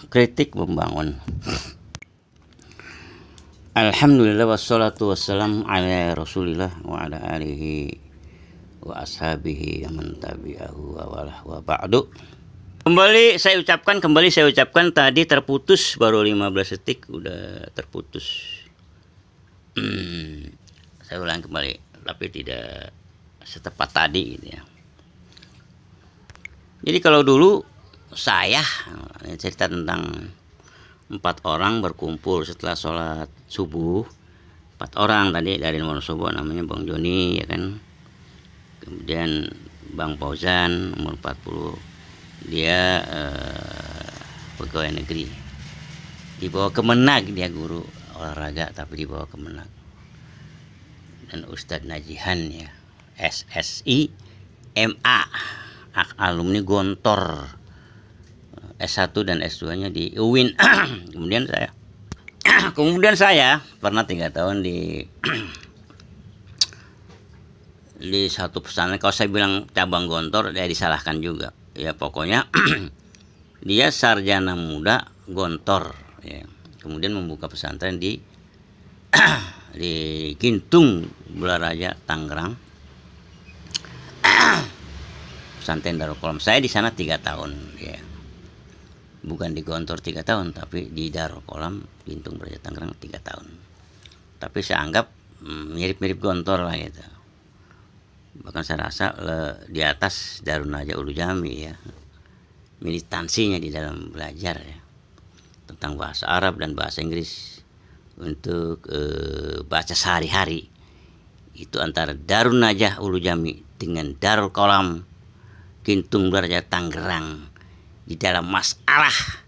Kritik membangun. Alhamdulillah wassalatu wassalamu ala Rasulillah wa ala alihi wa ashabihi man tabi'ahu wa walah wa ba'du. Kembali saya ucapkan tadi terputus baru 15 detik udah terputus. Saya ulang kembali tapi tidak setepat tadi gitu ya. Jadi kalau dulu saya cerita tentang 4 orang berkumpul setelah sholat subuh. 4 orang tadi dari Wonosobo, namanya Bang Joni ya kan, kemudian Bang Fauzan umur 40, dia pegawai negeri, dibawa Kemenag, dia guru olahraga tapi dibawa Kemenag. Dan Ustadz Najihan ya, SSI MA, alumni Gontor, S1 dan S2-nya di UIN. Kemudian saya pernah 3 tahun di satu pesantren. Kalau saya bilang cabang Gontor, dia disalahkan juga. Ya pokoknya dia sarjana muda Gontor. Ya. Kemudian membuka pesantren di Gintung, Bularaja, Tangerang. Pesantren Darul Qolam. Saya di sana 3 tahun. Ya. Bukan di Gontor 3 tahun, tapi di Darul Qolam Gintung Bularaja Tangerang 3 tahun. Tapi saya anggap mirip-mirip Gontor lah gitu. Bahkan saya rasa di atas Darun Najah Ulu Jami ya, militansinya di dalam belajar ya tentang bahasa Arab dan bahasa Inggris untuk baca sehari-hari itu antara Darun Najah Ulu Jami dengan Darul Qolam Gintung Bularaja Tangerang. Di dalam masalah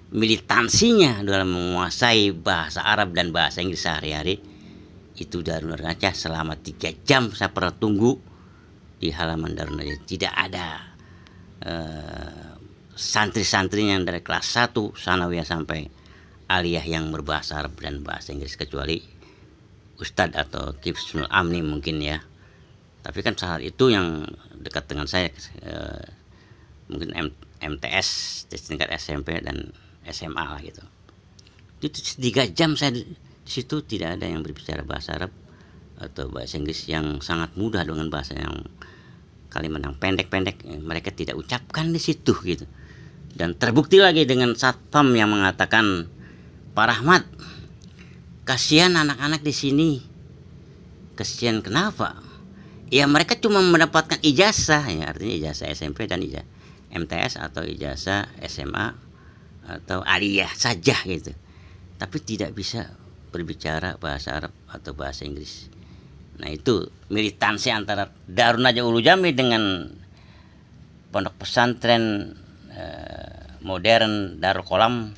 militansinya dalam menguasai bahasa Arab dan bahasa Inggris sehari-hari, itu Darun Najah selama 3 jam saya pernah tunggu di halaman Darun Najah. Tidak ada santri-santrinya dari kelas 1 sanawiyah sampai aliyah yang berbahasa Arab dan bahasa Inggris, kecuali Ustadz atau Kifsul Amni mungkin ya. Tapi kan saat itu yang dekat dengan saya mungkin MTS tingkat SMP dan SMA lah gitu. Itu 3 jam saya di situ tidak ada yang berbicara bahasa Arab atau bahasa Inggris yang sangat mudah dengan bahasa yang kalimat yang pendek-pendek mereka tidak ucapkan di situ gitu. Dan terbukti lagi dengan satpam yang mengatakan, Pak Rahmat, kasihan anak-anak di sini. Kasihan kenapa? Ya mereka cuma mendapatkan ijazah ya, artinya ijazah SMP dan ijazah MTS atau ijazah SMA atau aliyah saja gitu. Tapi tidak bisa berbicara bahasa Arab atau bahasa Inggris. Nah itu militansi antara Darun Najah Ulu Jami dengan pondok pesantren modern Darul Qolam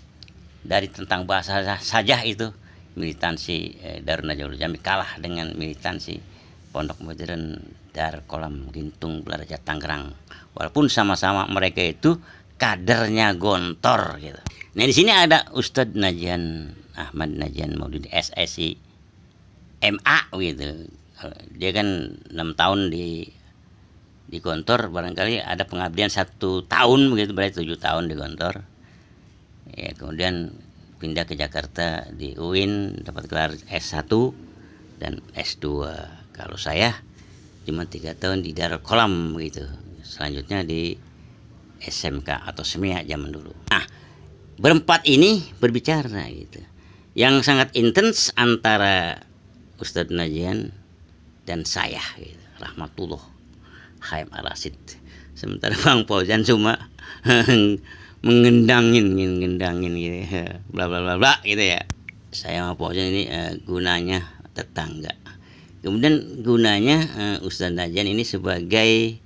dari tentang bahasa saja, itu militansi Darun Najah Ulu Jami kalah dengan militansi pondok modern Darul Qolam Gintung Bularaja Tangerang. Walaupun sama-sama mereka itu kadernya Gontor gitu. Nah di sini ada Ustadz Najihan Ahmad Najihan Maududi SSI MA gitu. Dia kan 6 tahun di Gontor, barangkali ada pengabdian 1 tahun begitu, berarti 7 tahun di Gontor. Ya, kemudian pindah ke Jakarta di UIN, dapat gelar S1 dan S2. Kalau saya cuma 3 tahun di Darul Qolam gitu. Selanjutnya di SMK atau SMIA zaman dulu. Nah, berempat ini berbicara gitu. Yang sangat intens antara Ustadz Najihan dan saya gitu, Rahmatullah Khaim Ar-Rasyid. Sementara Bang Fauzan cuma mengendangin gitu, bla bla bla bla gitu ya. Saya sama Fauzan ini gunanya tetangga. Kemudian gunanya Ustadz Najihan ini sebagai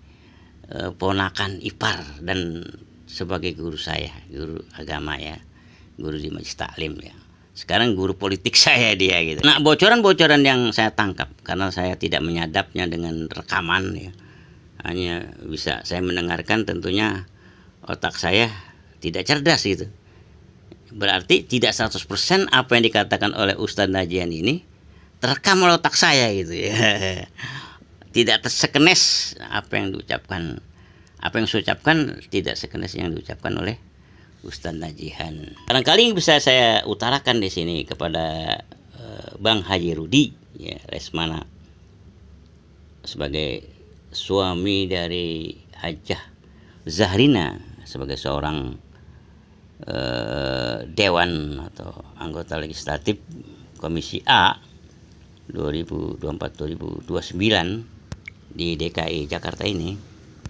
ponakan ipar dan sebagai guru saya, guru agama ya, guru di Majelis Taklim ya. Sekarang guru politik saya dia gitu. Nah bocoran-bocoran yang saya tangkap karena saya tidak menyadapnya dengan rekaman ya, hanya bisa saya mendengarkan, tentunya otak saya tidak cerdas gitu. Berarti tidak 100% apa yang dikatakan oleh Ustadz Najihan ini terekam oleh otak saya gitu ya. Tidak tersekenes apa yang diucapkan, apa yang saya ucapkan tidak sekenes yang diucapkan oleh Ustadz Najihan. Barangkali bisa saya utarakan di sini kepada Bang Haji Rudi ya, Lesmana, sebagai suami dari Hajah Zahrina, sebagai seorang dewan atau anggota legislatif Komisi A 2024-2029 di DKI Jakarta ini.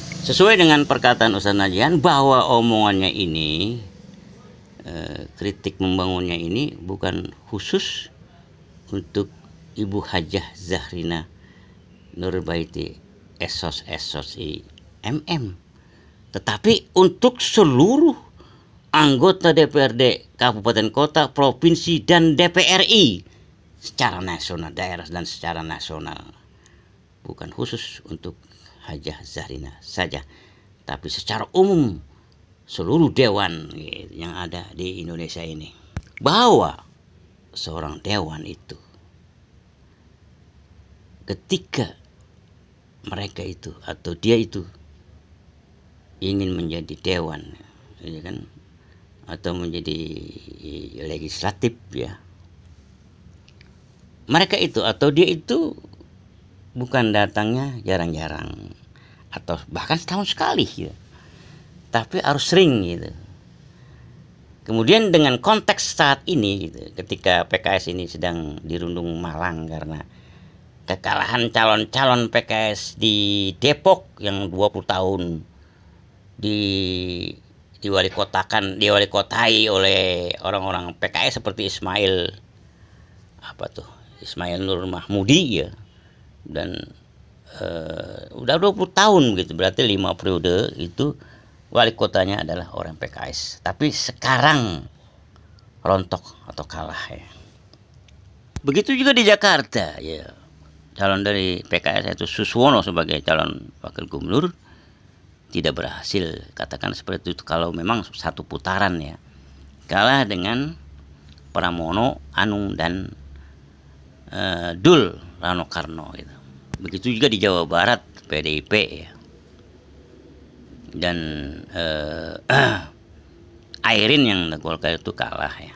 Sesuai dengan perkataan Ustadz Najihan bahwa omongannya ini, kritik membangunnya ini bukan khusus untuk Ibu Hajah Zahrina Nurbaiti SOSI MM, tetapi untuk seluruh anggota DPRD Kabupaten Kota, Provinsi, dan DPRI secara nasional, daerah dan secara nasional. Bukan khusus untuk Hajah Zahrina saja, tapi secara umum seluruh dewan yang ada di Indonesia ini. Bahwa seorang dewan itu, ketika mereka itu atau dia itu ingin menjadi dewan, ya kan, atau menjadi legislatif ya, mereka itu atau dia itu bukan datangnya jarang-jarang atau bahkan setahun sekali ya, tapi harus sering gitu. Kemudian dengan konteks saat ini gitu, ketika PKS ini sedang dirundung malang karena kekalahan calon-calon PKS di Depok yang 20 tahun diwali-kotai oleh orang-orang PKS seperti Ismail Nur Mahmudi ya, dan udah 20 tahun gitu, berarti 5 periode itu wali kotanya adalah orang PKS, tapi sekarang rontok atau kalah ya. Begitu juga di Jakarta ya, calon dari PKS itu Suswono sebagai calon wakil gubernur tidak berhasil, katakan seperti itu, kalau memang satu putaran ya, kalah dengan Pramono Anung dan Dul Rano Karno gitu. Begitu juga di Jawa Barat PDIP ya, dan Airin yang Golkar itu kalah ya.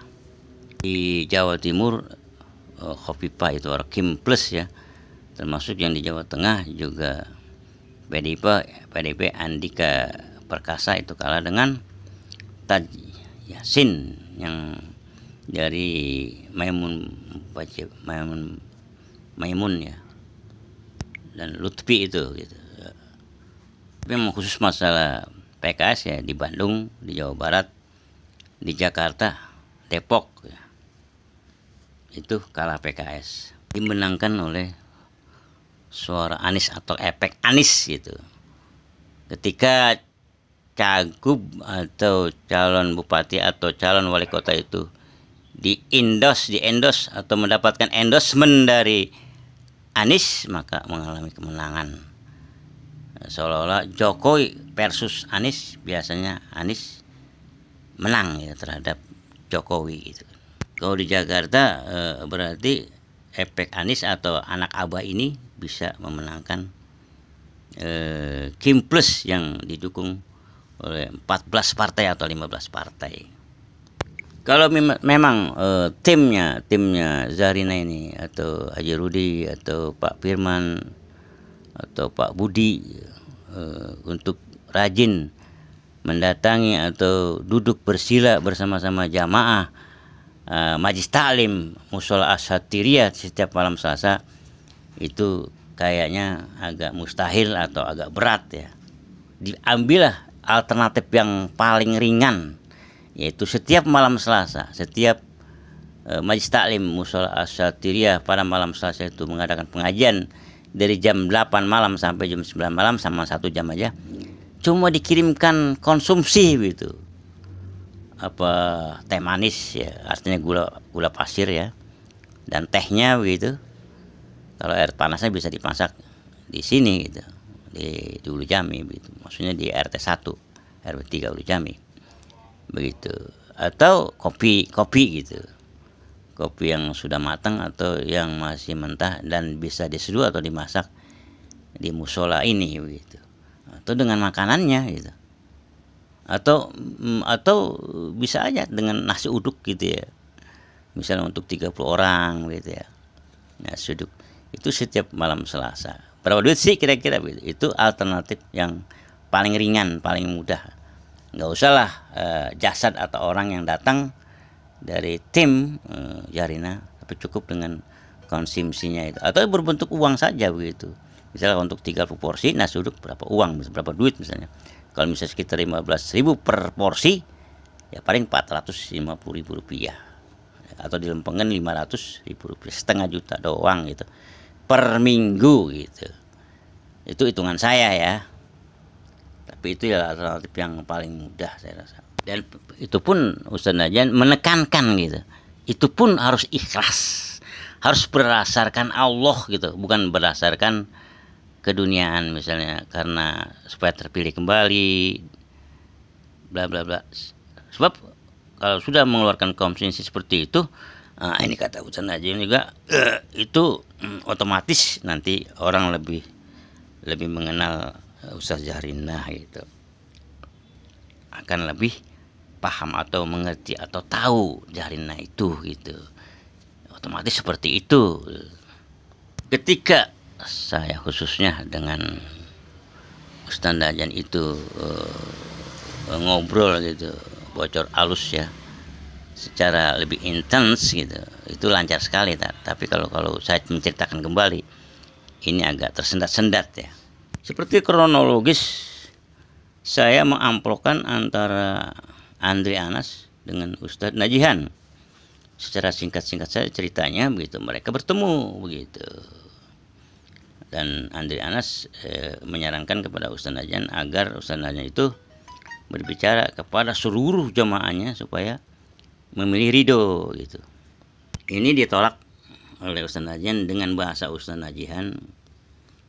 Di Jawa Timur Khofifah itu orang Kim Plus ya, termasuk yang di Jawa Tengah juga PDIP Andika Perkasa itu kalah dengan Taj Yasin yang dari Maimun ya, dan Lutfi itu gitu. Tapi memang khusus masalah PKS ya, di Bandung, di Jawa Barat, di Jakarta, Depok ya, itu kalah PKS, dimenangkan oleh suara Anies atau efek Anies gitu. Ketika cagup atau calon bupati atau calon wali kota itu di endorse atau mendapatkan endorsement dari Anies, maka mengalami kemenangan. Seolah-olah Jokowi versus Anies, biasanya Anies menang ya terhadap Jokowi gitu. Kalau di Jakarta berarti efek Anies atau anak abah ini bisa memenangkan Kim Plus yang didukung oleh 14 partai atau 15 partai. Kalau memang timnya Zahrina ini atau Haji Rudi atau Pak Firman atau Pak Budi untuk rajin mendatangi atau duduk bersila bersama-sama jamaah Majlis Taklim Mushola Asyatiriyah setiap malam Selasa, itu kayaknya agak mustahil atau agak berat ya. Diambillah alternatif yang paling ringan, yaitu setiap malam Selasa, setiap Majlis Taklim Mushola Asyatiriyah pada malam Selasa itu mengadakan pengajian dari jam 8 malam sampai jam 9 malam, sama 1 jam aja, cuma dikirimkan konsumsi gitu, teh manis ya, artinya gula pasir ya, dan tehnya begitu. Kalau air panasnya bisa dimasak di sini gitu, di Ulu Jami begitu, maksudnya di RT 1 RW 3 Ulu Jami begitu. Atau kopi gitu, kopi yang sudah matang atau yang masih mentah dan bisa diseduh atau dimasak di musola ini begitu, atau dengan makanannya gitu. Atau bisa aja dengan nasi uduk gitu ya, misalnya untuk 30 orang gitu ya, nasi uduk itu setiap malam Selasa. Berapa duit sih kira-kira gitu? Itu alternatif yang paling ringan, paling mudah. Nggak usah lah jasad atau orang yang datang dari tim Jarina, tapi cukup dengan konsumsinya itu, atau berbentuk uang saja begitu. Misalnya untuk 30 porsi nasi uduk berapa uang, berapa duit misalnya. Kalau misalnya sekitar 15.000 per porsi, ya paling 450.000 rupiah. Atau di Lempengan 500.000 rupiah, setengah juta doang gitu per minggu gitu. Itu hitungan saya ya. Tapi itu ya alternatif yang paling mudah saya rasa. Dan itu pun Ustaz Najan menekankan gitu. Itu pun harus ikhlas. Harus berdasarkan Allah gitu, bukan berdasarkan keduniaan misalnya, karena supaya terpilih kembali bla bla bla. Sebab kalau sudah mengeluarkan konsumsi seperti itu, ini kata Ustaz Najim juga, itu otomatis nanti orang lebih mengenal Ustaz Jarinah gitu, akan lebih paham atau mengerti atau tahu Jarinah itu gitu, otomatis seperti itu. Ketika saya khususnya dengan Ustaz Najan itu ngobrol gitu, bocor halus ya, secara lebih intens gitu, itu lancar sekali. Tapi kalau saya menceritakan kembali, ini agak tersendat-sendat ya. Seperti kronologis saya mengamplokkan antara Andri Anas dengan Ustadz Najihan. Secara singkat-singkat saya ceritanya begitu, mereka bertemu begitu. Dan Andri Anas menyarankan kepada Ustadz Najihan agar Ustadz Najihan itu berbicara kepada seluruh jamaahnya supaya memilih ridho gitu. Ini ditolak oleh Ustadz Najihan dengan bahasa Ustadz Najihan,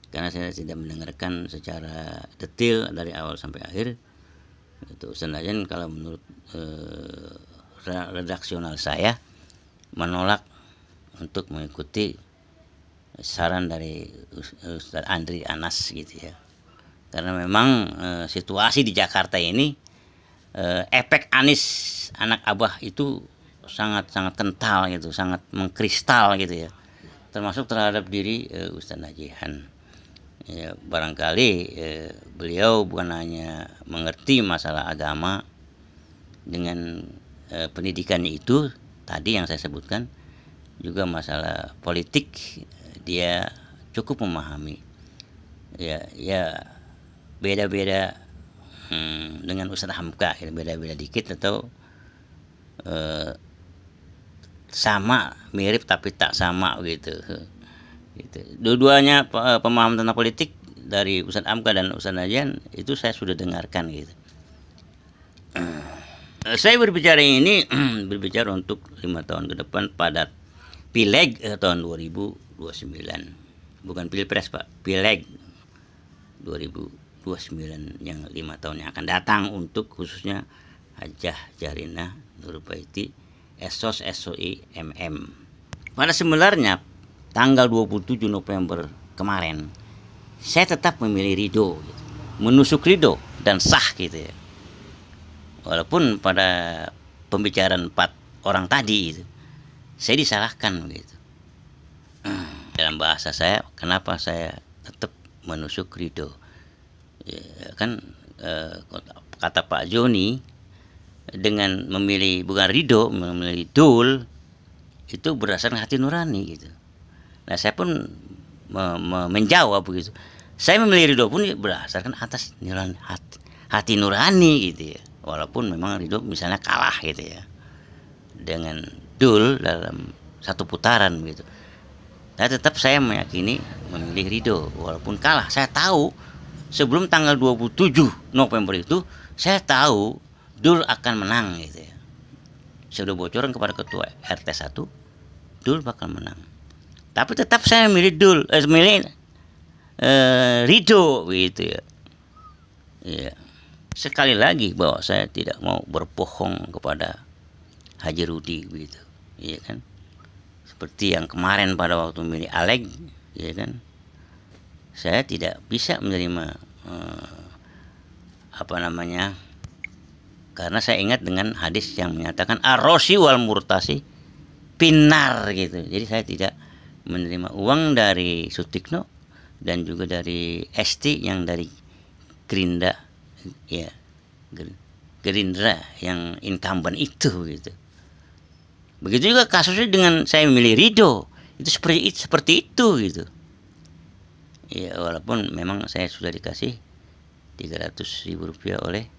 karena saya tidak mendengarkan secara detail dari awal sampai akhir. Itu Ustadz Najihan kalau menurut redaksional saya menolak untuk mengikuti saran dari Ustadz Andri Anas gitu ya. Karena memang situasi di Jakarta ini, efek Anies anak Abah itu sangat kental gitu, sangat mengkristal gitu ya, termasuk terhadap diri Ustadz Najihan. Ya, barangkali beliau bukan hanya mengerti masalah agama dengan pendidikannya itu tadi yang saya sebutkan, juga masalah politik dia cukup memahami. Ya beda-beda dengan Ustadz Hamka, ya, beda-beda dikit atau sama, mirip tapi tak sama gitu. Dua-duanya pemahaman tentang politik dari Ustadz Hamka dan Ustadz Najihan itu saya sudah dengarkan gitu. Saya berbicara ini berbicara untuk 5 tahun ke depan pada Pileg tahun 2029, bukan Pilpres Pak, Pileg 2029 yang 5 tahun yang akan datang, untuk khususnya Hajah Jarinah Nurbaiti SOS SOI MM. Pada sebenarnya tanggal 27 November kemarin saya tetap memilih ridho gitu, menusuk ridho dan sah gitu ya. Walaupun pada pembicaraan 4 orang tadi itu saya disalahkan begitu. Dalam bahasa saya, kenapa saya tetap menusuk ridho? Ya, kan kata Pak Joni, dengan memilih bukan ridho, memilih dul, itu berdasarkan hati nurani gitu. Nah saya pun menjawab begitu. Saya memilih ridho pun berdasarkan atas nilai hati nurani gitu ya. Walaupun memang ridho misalnya kalah gitu ya dengan dul dalam satu putaran gitu. Nah, tetap saya meyakini memilih ridho walaupun kalah. Saya tahu sebelum tanggal 27 November itu saya tahu dul akan menang gitu ya. Saya sudah bocoran kepada ketua RT 1, dul bakal menang. Tapi tetap saya memilih ridho gitu ya. Iya. Sekali lagi bahwa saya tidak mau berbohong kepada Haji Rudi gitu, iya kan? Seperti yang kemarin pada waktu memilih Aleg, iya kan? Saya tidak bisa menerima Karena saya ingat dengan hadis yang menyatakan ar-rosi wal murtasi pinar gitu. Jadi saya tidak menerima uang dari Sutikno dan juga dari ST yang dari Gerindra, ya Gerindra yang incumbent itu gitu. Begitu juga kasusnya dengan saya memilih Ridho, itu seperti itu gitu. Ya walaupun memang saya sudah dikasih 300.000 rupiah oleh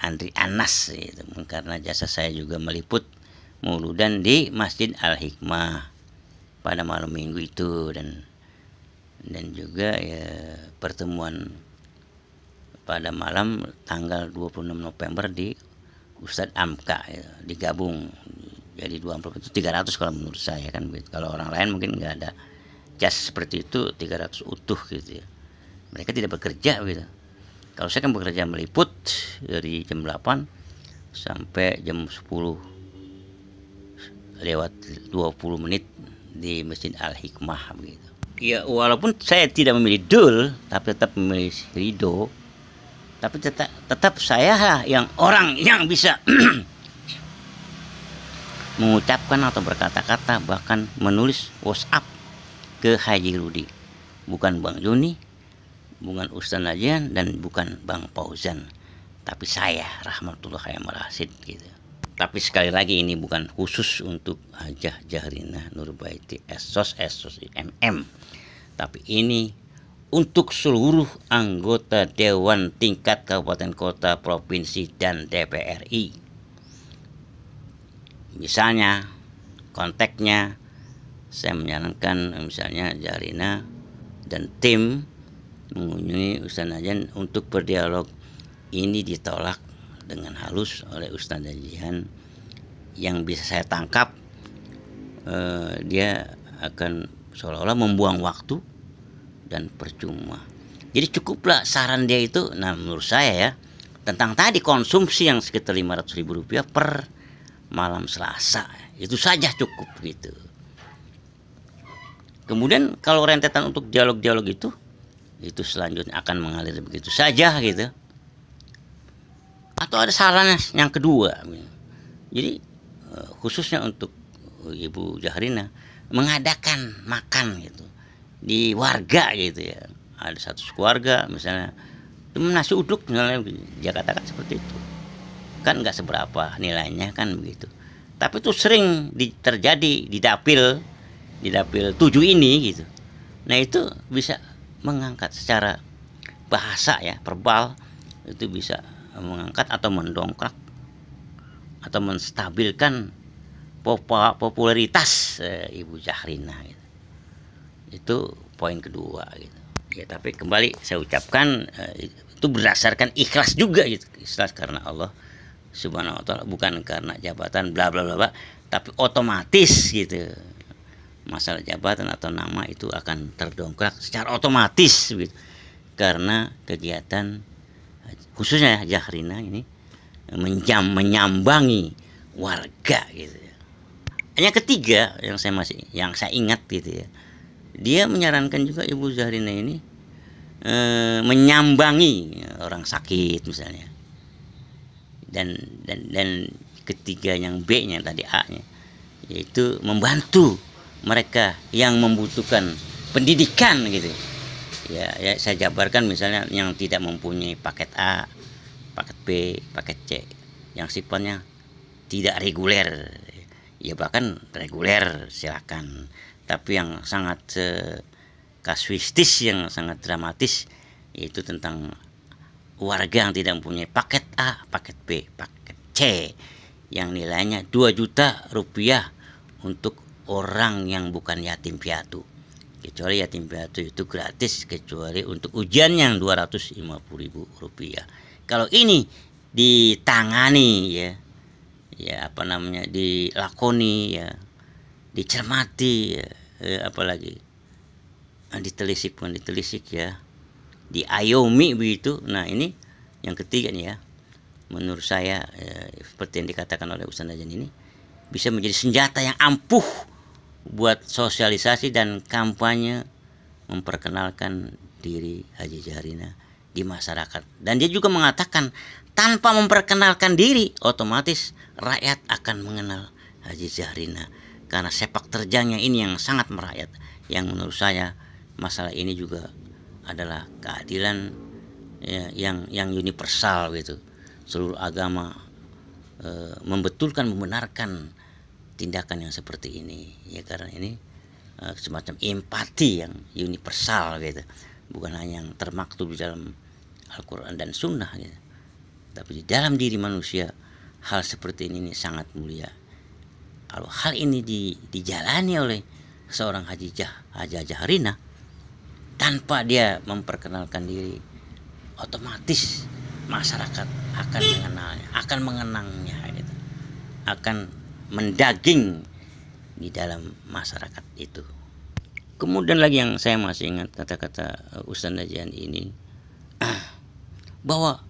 Andri Anas gitu, karena jasa saya juga meliput mauludan di Masjid Al Hikmah pada malam minggu itu, dan juga ya pertemuan pada malam tanggal 26 November di Ustadz Amka ya, digabung jadi 2 amplop itu 300 kalau menurut saya kan begitu. Kalau orang lain mungkin nggak ada jas seperti itu 300 utuh gitu ya. Mereka tidak bekerja gitu. Kalau saya kan bekerja meliput dari jam 8 sampai jam 10 lewat 20 menit di Masjid Al Hikmah begitu. Ya walaupun saya tidak memilih Dul tapi tetap memilih Ridho, tapi tetap saya yang orang yang bisa mengucapkan atau berkata-kata, bahkan menulis WhatsApp ke Haji Rudi, bukan Bang Joni, bukan Ustaz Najian, dan bukan Bang Fauzan, tapi saya Rahmatullah Khayyam Rasid gitu. Tapi sekali lagi ini bukan khusus untuk Hajah Jahrinah Nurbaiti Esos MM, tapi ini untuk seluruh anggota Dewan tingkat Kabupaten Kota Provinsi dan DPR RI. Misalnya kontaknya saya menyarankan misalnya Jahrinah dan tim mengunjungi Ustaz Najian untuk berdialog. Ini ditolak dengan halus oleh Ustaz Najian. Yang bisa saya tangkap dia akan seolah-olah membuang waktu dan percuma. Jadi cukuplah saran dia itu, nah menurut saya ya, tentang tadi konsumsi yang sekitar 500.000 rupiah per malam Selasa, itu saja cukup gitu. Kemudian kalau rentetan untuk dialog-dialog itu selanjutnya akan mengalir begitu saja gitu. Atau ada saran yang kedua, jadi khususnya untuk Ibu Jahrinah mengadakan makan gitu di warga gitu ya. Ada satu keluarga misalnya nasi uduk misalnya, dia katakan seperti itu. Kan nggak seberapa nilainya kan begitu. Tapi itu sering terjadi di dapil 7 ini gitu. Nah itu bisa mengangkat secara bahasa ya, verbal, itu bisa mengangkat atau mendongkrak atau menstabilkan popularitas Ibu Jahrinah gitu. Itu poin kedua gitu. Ya tapi kembali saya ucapkan itu berdasarkan ikhlas juga gitu. Ikhlas karena Allah Subhanahu wa taala, bukan karena jabatan bla bla bla, tapi otomatis gitu. Masalah jabatan atau nama itu akan terdongkrak secara otomatis gitu. Karena kegiatan khususnya Jahrinah ini menyambangi warga gitu. Yang ketiga yang saya ingat gitu ya, dia menyarankan juga Ibu Jahrinah ini menyambangi orang sakit misalnya, dan ketiga yang B-nya tadi A-nya, yaitu membantu mereka yang membutuhkan pendidikan gitu ya. Saya jabarkan misalnya yang tidak mempunyai paket A, paket B, paket C, yang sifatnya tidak reguler ya, bahkan reguler silakan, tapi yang sangat kasuistis, yang sangat dramatis, yaitu tentang warga yang tidak mempunyai paket A, paket B, paket C, yang nilainya 2 juta rupiah untuk orang yang bukan yatim piatu. Kecuali yatim piatu itu gratis, kecuali untuk ujian yang 250.000 rupiah. Kalau ini ditangani ya dilakoni ya, dicermati ya, apalagi ditelisik ya, diayomi begitu. Nah ini yang ketiga nih ya, menurut saya seperti yang dikatakan oleh Ustaz Najian, ini bisa menjadi senjata yang ampuh buat sosialisasi dan kampanye memperkenalkan diri Haji Jahrinah di masyarakat. Dan dia juga mengatakan tanpa memperkenalkan diri, otomatis rakyat akan mengenal Haji Zahrina. Karena sepak terjangnya ini yang sangat merakyat. Yang menurut saya masalah ini juga adalah keadilan ya, yang universal gitu. Seluruh agama membetulkan, membenarkan tindakan yang seperti ini. Ya karena ini semacam empati yang universal gitu. Bukan hanya yang termaktub di dalam Al-Quran dan Sunnah gitu. Tapi di dalam diri manusia hal seperti ini sangat mulia. Kalau hal ini dijalani oleh seorang Haji Zahrina tanpa dia memperkenalkan diri, otomatis masyarakat akan mengenalnya, akan mengenangnya gitu. Akan mendaging di dalam masyarakat itu. Kemudian lagi yang saya masih ingat kata-kata Ustaz Najian ini, bahwa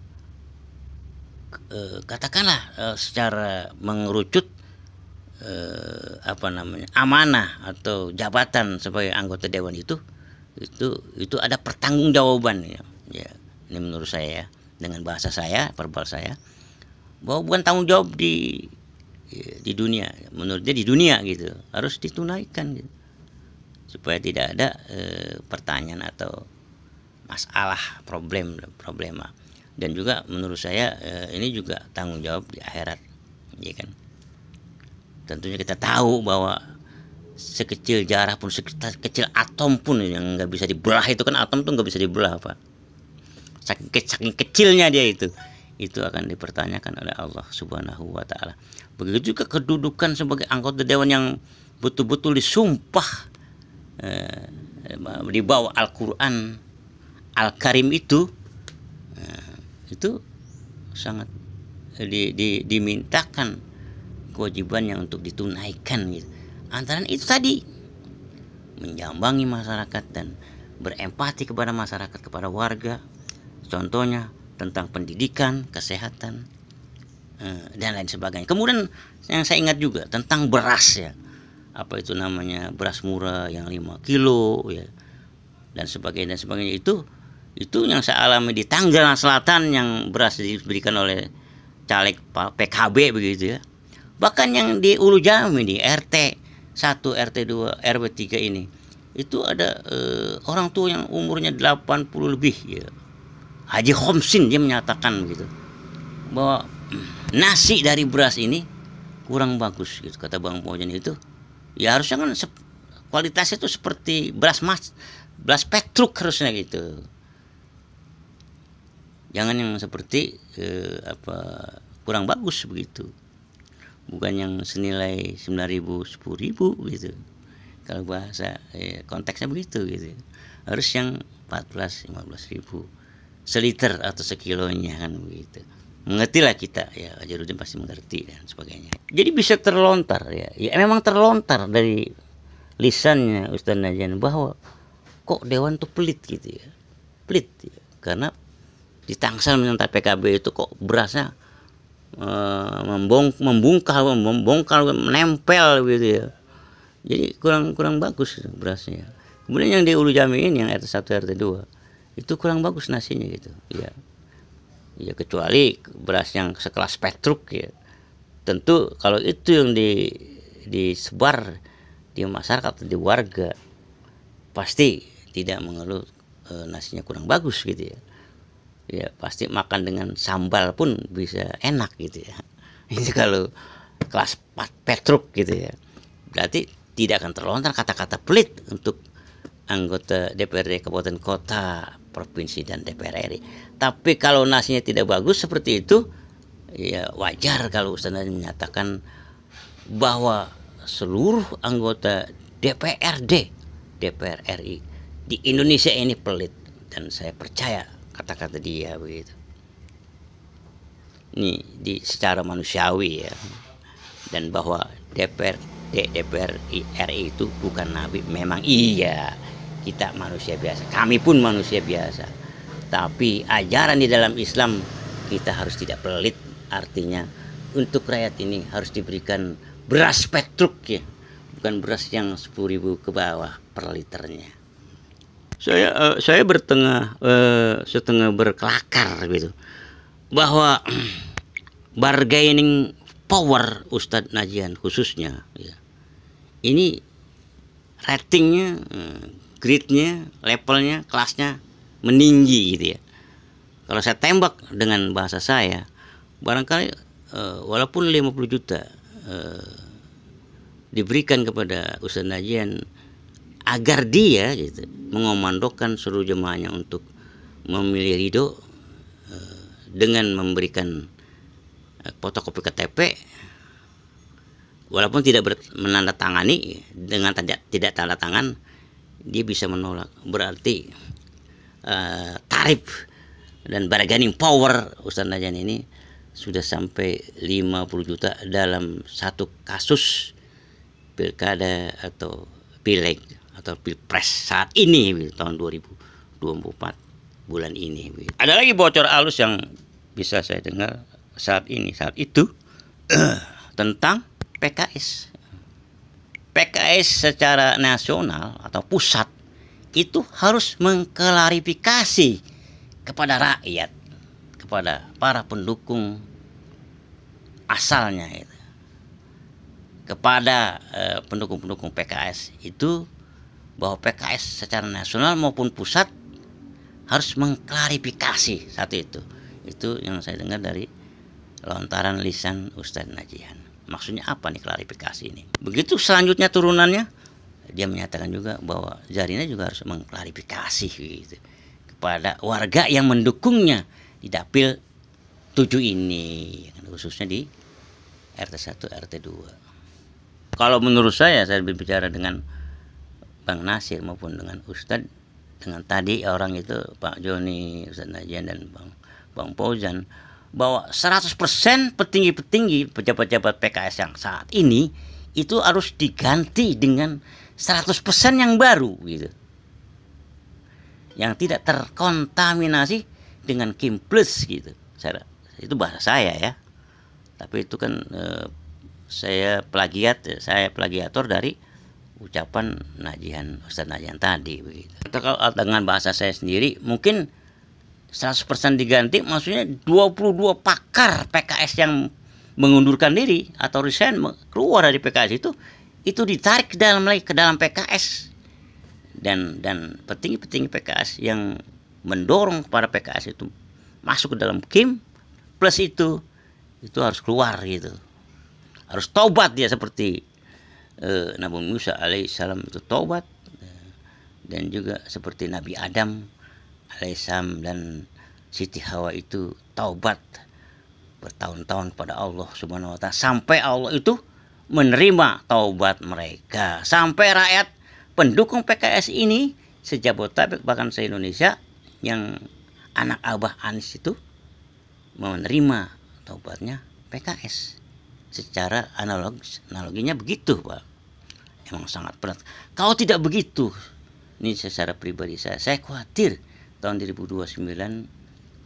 katakanlah secara mengerucut amanah atau jabatan sebagai anggota dewan itu ada pertanggungjawaban ya. Ini menurut saya dengan bahasa saya, verbal saya, bahwa bukan tanggung jawab di dunia, menurut dia di dunia gitu harus ditunaikan gitu. Supaya tidak ada pertanyaan atau masalah problema. Dan juga menurut saya ini juga tanggung jawab di akhirat, ya kan. Tentunya kita tahu bahwa sekecil jarah pun, sekecil atom pun yang nggak bisa dibelah, itu kan atom tuh nggak bisa dibelah Pak. Saking kecilnya dia itu akan dipertanyakan oleh Allah Subhanahu wa Ta'ala. Begitu juga kedudukan sebagai anggota dewan yang betul-betul disumpah di bawah Al-Quran Al-Karim itu sangat dimintakan kewajibannya untuk ditunaikan gitu. Antara itu tadi menjambangi masyarakat dan berempati kepada masyarakat, kepada warga, contohnya tentang pendidikan, kesehatan, dan lain sebagainya. Kemudian yang saya ingat juga tentang beras ya, apa itu namanya, beras murah yang 5 kilo ya, dan sebagainya itu yang saya alami di Tangerang Selatan, yang beras diberikan oleh caleg PKB begitu ya. Bahkan yang di Ulu Jami di RT 1, RT 2, RW 3 ini itu ada orang tua yang umurnya 80 lebih ya. Haji Khomsin dia menyatakan begitu, bahwa nasi dari beras ini kurang bagus gitu, kata Bang Pojan itu. Ya harusnya kan kualitasnya itu seperti beras petruk harusnya gitu. Jangan yang seperti kurang bagus begitu. Bukan yang senilai 9.000, 10.000 gitu. Kalau bahasa konteksnya begitu gitu. Harus yang 14, 15.000 seliter atau sekilonya kan begitu. Mengertilah kita ya, Jarudin pasti mengerti dan sebagainya. Jadi bisa terlontar ya memang terlontar dari lisannya Ustaz Najian bahwa kok dewan tuh pelit gitu ya. Pelit ya. Karena di Tangsel minta PKB itu kok berasnya membongkal, menempel gitu ya. Jadi kurang bagus berasnya. Kemudian yang di Ulu Jami ini yang RT 1, RT 2 itu kurang bagus nasinya gitu. Ya kecuali beras yang sekelas petruk ya. Tentu kalau itu yang disebar di masyarakat, di warga, pasti tidak mengeluh nasinya kurang bagus gitu ya. Ya pasti makan dengan sambal pun bisa enak gitu ya. Ini kalau kelas petruk gitu ya, berarti tidak akan terlontar kata-kata pelit untuk anggota DPRD Kabupaten Kota, Provinsi dan DPR RI. Tapi kalau nasinya tidak bagus seperti itu, ya wajar kalau Ustaz menyatakan bahwa seluruh anggota DPRD, DPR RI di Indonesia ini pelit. Dan saya percaya kata-kata dia begitu. Ini secara manusiawi ya. Dan bahwa DPR RI itu bukan nabi, memang iya. Kita manusia biasa, kami pun manusia biasa. Tapi ajaran di dalam Islam kita harus tidak pelit. Artinya untuk rakyat ini harus diberikan beras petruk ya, bukan beras yang 10.000 ke bawah per liternya. Saya setengah berkelakar gitu bahwa bargaining power Ustadz Najian khususnya ya, ini ratingnya, gridnya, levelnya, kelasnya meninggi gitu ya. Kalau saya tembak dengan bahasa saya, barangkali walaupun 50 juta diberikan kepada Ustadz Najian agar dia gitu, mengomandokan seluruh jemaahnya untuk memilih ridho dengan memberikan fotokopi KTP, walaupun tidak menandatangani, dengan tidak tanda tangan, dia bisa menolak. Berarti tarif dan bargaining power Ustadz Najian ini sudah sampai 50 juta dalam satu kasus pilkada atau pileg atau pilpres saat ini tahun 2024 bulan ini. Ada lagi bocor halus yang bisa saya dengar saat itu tentang PKS. PKS secara nasional atau pusat itu harus mengklarifikasi kepada rakyat, kepada para pendukung asalnya itu, kepada pendukung-pendukung PKS itu, bahwa PKS secara nasional maupun pusat harus mengklarifikasi satu itu. Itu yang saya dengar dari lontaran lisan Ustadz Najian. Maksudnya apa nih klarifikasi ini? Begitu selanjutnya turunannya, dia menyatakan juga bahwa Zarina juga harus mengklarifikasi gitu, kepada warga yang mendukungnya di dapil 7 ini, khususnya di RT 1, RT 2. Kalau menurut saya berbicara dengan Bang Nasir maupun dengan Ustadz, dengan tadi orang itu Pak Joni, Ustadz Najian dan Bang Fauzan, bahwa 100% petinggi-petinggi pejabat-pejabat PKS yang saat ini itu harus diganti dengan 100% yang baru gitu, yang tidak terkontaminasi dengan Kim Plus gitu. Itu bahasa saya ya, tapi itu kan saya plagiator dari ucapan Ustadz Najian tadi begitu. Atau kalau dengan bahasa saya sendiri, mungkin 100% diganti, maksudnya 22 pakar PKS yang mengundurkan diri atau resign, keluar dari PKS itu ditarik ke dalam PKS, dan petinggi-petinggi PKS yang mendorong para PKS itu masuk ke dalam Kim Plus itu harus keluar gitu, harus taubat dia seperti Nabi Musa alaihissalam itu taubat, dan juga seperti Nabi Adam alaihissalam dan Siti Hawa itu taubat bertahun-tahun kepada Allah Subhanahu wa Ta'ala, sampai Allah itu menerima taubat mereka, sampai rakyat pendukung PKS ini sejabodetabek bahkan se-Indonesia yang anak Abah Anies itu menerima taubatnya PKS. Secara analoginya begitu, Pak. Emang sangat berat. Kalau tidak begitu, ini secara pribadi saya khawatir tahun 2029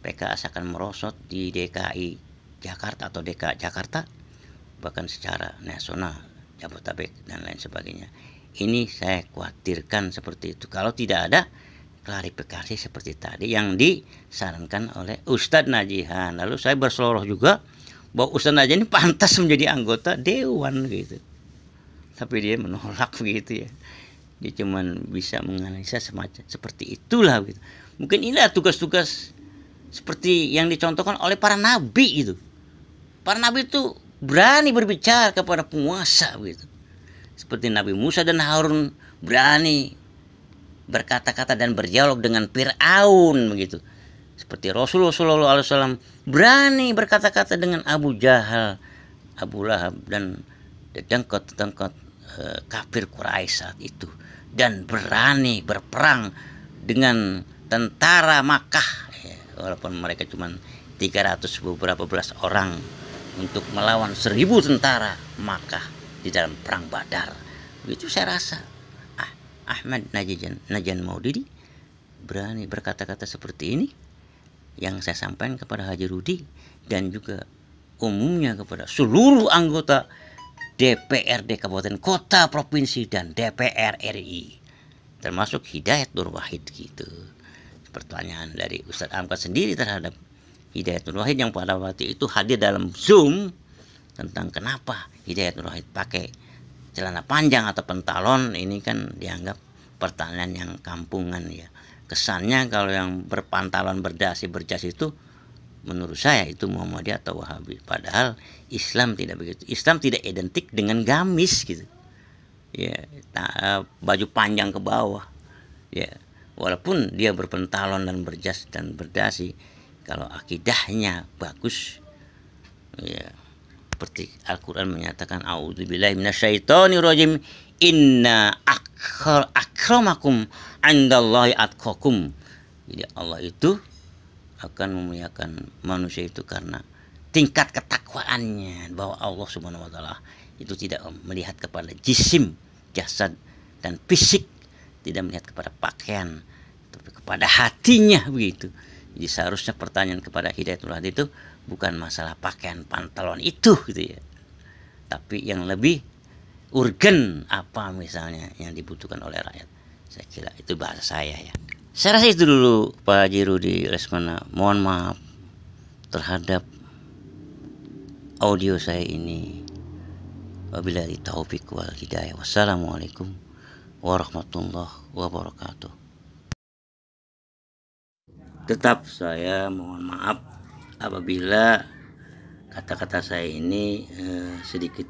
PKS akan merosot di DKI Jakarta atau DKI Jakarta, bahkan secara nasional, Jabodetabek dan lain sebagainya. Ini saya khawatirkan seperti itu kalau tidak ada klarifikasi seperti tadi yang disarankan oleh Ustadz Najian. Lalu saya berseloroh juga bahwa Ustadz Najian ini pantas menjadi anggota dewan gitu, tapi dia menolak begitu ya. Dia cuma bisa menganalisa semacam seperti itulah gitu. Mungkin inilah tugas-tugas seperti yang dicontohkan oleh para nabi itu. Para nabi itu berani berbicara kepada penguasa gitu. Seperti Nabi Musa dan Harun berani berkata-kata dan berdialog dengan Fir'aun begitu. Seperti Rasulullah SAW berani berkata-kata dengan Abu Jahal, Abu Lahab dan dengkot-dengkot kafir Quraisy saat itu, dan berani berperang dengan tentara Makkah ya, walaupun mereka cuma 300 beberapa belas orang untuk melawan 1000 tentara Makkah di dalam perang Badar. Begitu saya rasa Ahmad Najian Maudidi berani berkata-kata seperti ini, yang saya sampaikan kepada Haji Rudi dan juga umumnya kepada seluruh anggota DPRD Kabupaten Kota Provinsi dan DPR RI, termasuk Hidayat Nur Wahid gitu. Pertanyaan dari Ustadz Amkat sendiri terhadap Hidayatul Wahid yang pada waktu itu hadir dalam Zoom tentang kenapa Hidayatul Wahid pakai celana panjang atau pentalon. Ini kan dianggap pertanyaan yang kampungan ya. Kesannya kalau yang berpantalon berdasi berjas itu menurut saya itu Muhammadiyah atau Wahabi. Padahal Islam tidak begitu. Islam tidak identik dengan gamis gitu. Ya, baju panjang ke bawah. Ya, walaupun dia berpentalon dan berjas dan berdasi, kalau akidahnya bagus, ya seperti Al-Quran menyatakan a'udzubillahi minasyaitonirrajim inna akramakum indallahi atqakum. Jadi Allah itu akan memuliakan manusia itu karena tingkat ketakwaannya, bahwa Allah Subhanahu wa taala itu tidak melihat kepada jisim, jasad dan fisik, tidak melihat kepada pakaian, tapi kepada hatinya begitu. Jadi seharusnya pertanyaan kepada Hidayatul Wahid itu bukan masalah pakaian pantalon itu gitu ya, tapi yang lebih urgen apa misalnya yang dibutuhkan oleh rakyat. Saya kira itu bahasa saya ya. Saya rasa itu dulu Pak Haji Rudi Lesmana. Mohon maaf terhadap audio saya ini. Wabillahi taufiq wal hidayah. Wassalamualaikum warahmatullahi wabarakatuh. Tetap saya mohon maaf apabila kata-kata saya ini sedikit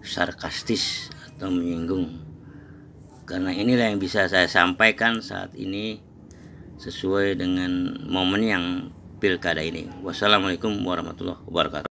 sarkastis atau menyinggung, karena inilah yang bisa saya sampaikan saat ini sesuai dengan momen yang pilkada ini. Wassalamualaikum warahmatullahi wabarakatuh.